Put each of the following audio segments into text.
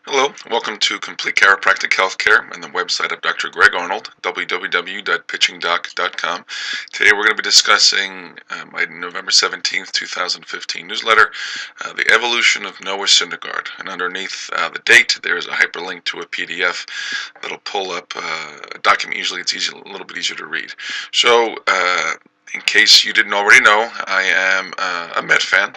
Hello, welcome to Complete Chiropractic Healthcare and the website of Dr. Greg Arnold, www.pitchingdoc.com. Today we're going to be discussing my November 17th, 2015 newsletter, The Evolution of Noah Syndergaard. And underneath the date, there is a hyperlink to a PDF that'll pull up a document. Usually it's a little bit easier to read. So, in case you didn't already know, I am a Met fan,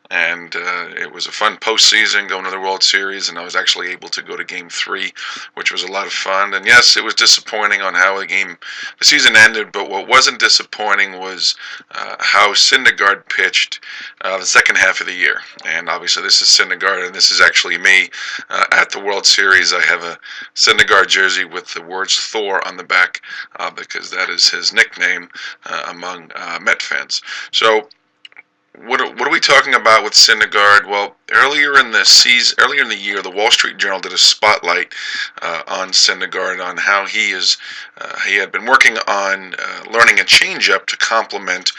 and it was a fun postseason going to the World Series, and I was actually able to go to Game 3, which was a lot of fun. And yes, it was disappointing on how the season ended, but what wasn't disappointing was how Syndergaard pitched the second half of the year. And obviously this is Syndergaard, and this is actually me at the World Series. I have a Syndergaard jersey with the words Thor on the back because that is his nickname among Met fans. So what are we talking about with Syndergaard? Well, earlier in the year, the Wall Street Journal did a spotlight on Syndergaard on how he had been working on learning a changeup to complement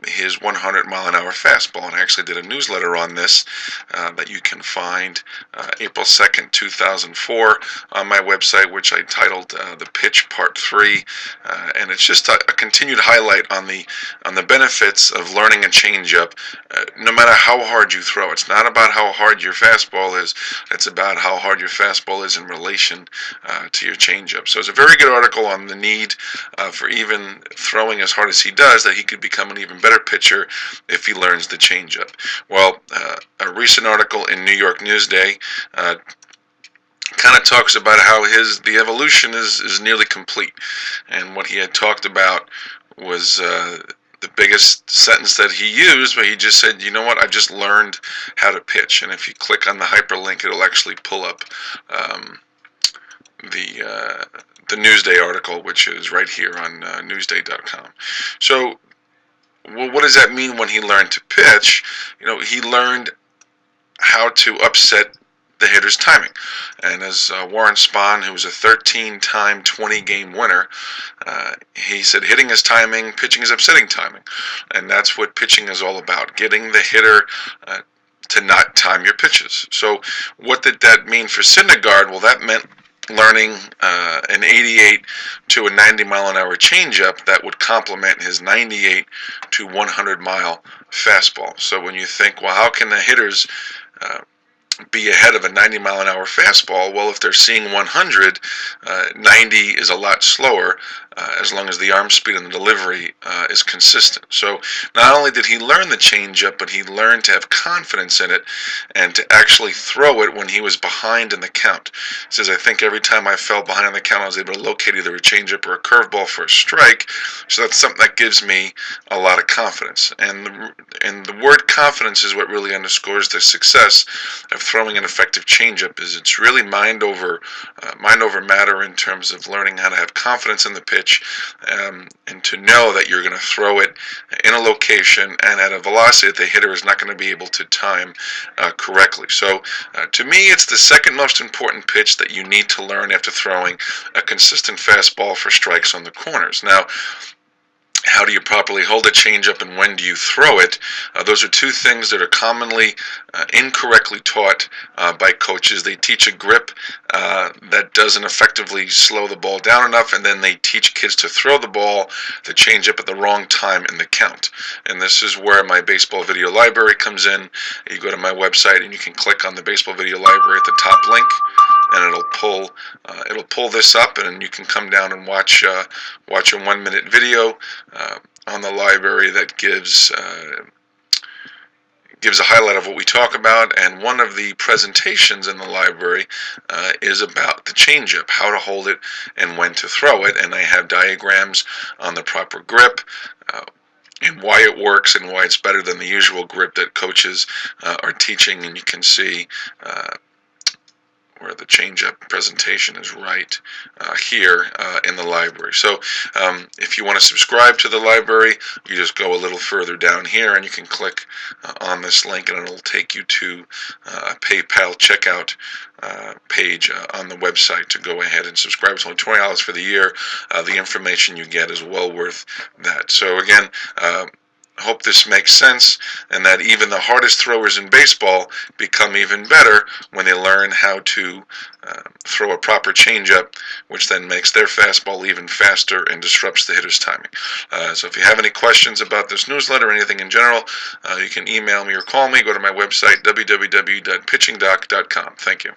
his 100-mile-an-hour fastball. And I actually did a newsletter on this that you can find April 2nd, 2004 on my website, which I titled The Pitch Part 3. And it's just a continued highlight on the benefits of learning a changeup, no matter how hard you throw. It's not about how hard your fastball is. It's about how hard your fastball is in relation to your changeup. So it's a very good article on the need for even throwing as hard as he does, that he could become an even better pitcher if he learns the changeup. Well, a recent article in New York Newsday kind of talks about how the evolution is nearly complete, and what he had talked about was the biggest sentence that he used, where he just said, you know what, I've just learned how to pitch. And if you click on the hyperlink, it'll actually pull up the Newsday article, which is right here on Newsday.com. So, well, what does that mean when he learned to pitch? He learned how to upset the hitter's timing. And as Warren Spahn, who was a 13-time 20-game winner, he said, hitting is timing, pitching is upsetting timing. And that's what pitching is all about, getting the hitter to not time your pitches. So what did that mean for Syndergaard? Well, that meant learning an 88 to a 90-mile-an-hour changeup that would complement his 98 to 100-mile fastball. So when you think, well, how can the hitters be ahead of a 90-mile-an-hour fastball? Well, if they're seeing 100, 90 is a lot slower, as long as the arm speed and the delivery is consistent. So not only did he learn the changeup, but he learned to have confidence in it and to actually throw it when he was behind in the count. He says, I think every time I fell behind in the count, I was able to locate either a changeup or a curveball for a strike. So that's something that gives me a lot of confidence. And the word confidence is what really underscores the success of throwing an effective changeup. Is it's really mind over matter in terms of learning how to have confidence in the pitch, and to know that you're going to throw it in a location and at a velocity that the hitter is not going to be able to time correctly. So to me, it's the second most important pitch that you need to learn after throwing a consistent fastball for strikes on the corners. Now, how do you properly hold a changeup and when do you throw it? Those are two things that are commonly incorrectly taught by coaches. They teach a grip that doesn't effectively slow the ball down enough, and then they teach kids to throw the changeup at the wrong time in the count. And this is where my baseball video library comes in. You go to my website and you can click on the baseball video library at the top link, and it'll pull this up, and you can come down and watch a 1-minute video on the library that gives a highlight of what we talk about. And one of the presentations in the library is about the changeup, how to hold it and when to throw it. And I have diagrams on the proper grip, and why it works and why it's better than the usual grip that coaches are teaching. And you can see where the changeup presentation is right here in the library. So if you want to subscribe to the library, you just go a little further down here and you can click on this link, and it'll take you to a PayPal checkout page on the website to go ahead and subscribe. It's only $20 for the year. The information you get is well worth that. So again, hope this makes sense, and that even the hardest throwers in baseball become even better when they learn how to throw a proper changeup, which then makes their fastball even faster and disrupts the hitter's timing. So if you have any questions about this newsletter or anything in general, you can email me or call me. Go to my website, www.pitchingdoc.com. Thank you.